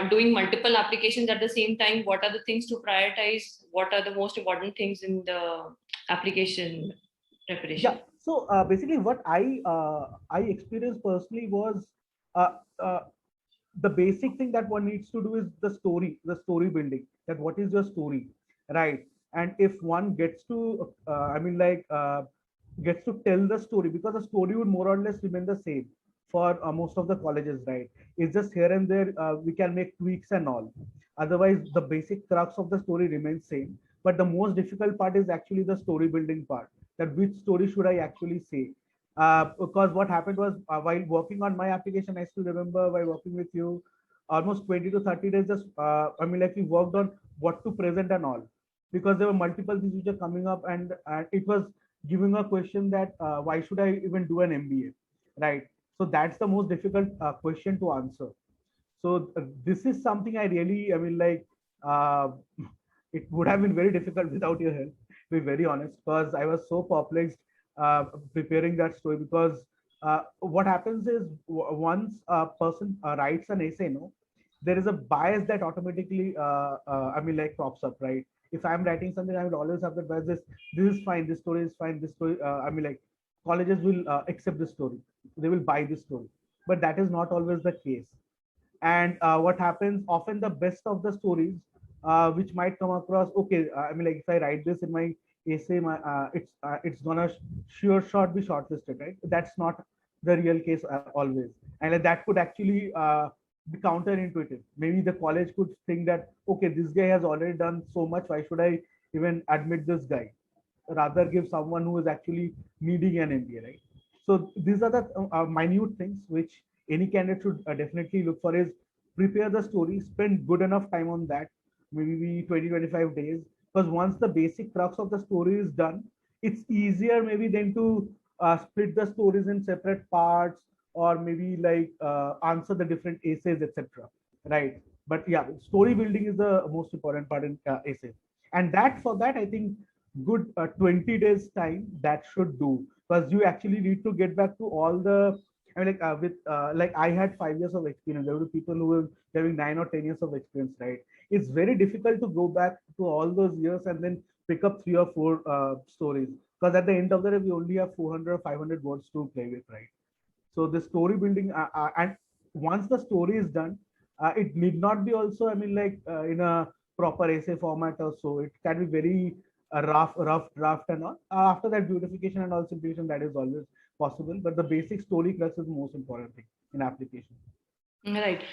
doing multiple applications at the same time, what are the things to prioritize? What are the most important things in the application preparation? Yeah. So basically, what I experienced personally was uh, uh, the basic thing that one needs to do is the story building. That what is your story, right? And if one gets to, gets to tell the story, because the story would more or less remain the same for most of the colleges, right? It's just here and there we can make tweaks and all. Otherwise, the basic crux of the story remains same. But the most difficult part is actually the story building part. That which story should I actually say? Because what happened was while working on my application, I still remember while working with you, almost 20 to 30 days. Just we worked on what to present and all, because there were multiple things which are coming up, and it was giving a question that why should I even do an MBA, right? So that's the most difficult question to answer. So this is something I really, uh, it would have been very difficult without your help, to be very honest, because I was so perplexed preparing that story. Because what happens is once a person writes an essay, no, there is a bias that automatically, pops up, right? If I'm writing something, I would always have that bias. This is fine. This story is fine. This story, colleges will accept this story. They will buy this story, but that is not always the case. And what happens often, the best of the stories which might come across, okay, if I write this in my essay, it's gonna sure shot be shortlisted, right? That's not the real case always. And that could actually be counterintuitive. Maybe the college could think that, okay, this guy has already done so much, why should I even admit this guy? Rather give someone who is actually needing an MBA, right? So these are the minute things which any candidate should definitely look for: is prepare the story, spend good enough time on that, maybe 20-25 days, because once the basic crux of the story is done, it's easier maybe then to split the stories in separate parts, or maybe answer the different essays, etc., right? But yeah, story building is the most important part in essays. And that, for that, I think good 20 days time that should do, because you actually need to get back to all the, I had 5 years of experience. There were people who were having 9 or 10 years of experience, right? It's very difficult to go back to all those years and then pick up 3 or 4 stories, because at the end of the day we only have 400 or 500 words to play with, right? So the story building, and once the story is done, it need not be also, in a proper essay format or so. It can be very rough draft and all. After that, beautification and all simplification, that is always possible. But the basic story crux is the most important thing in application. Right.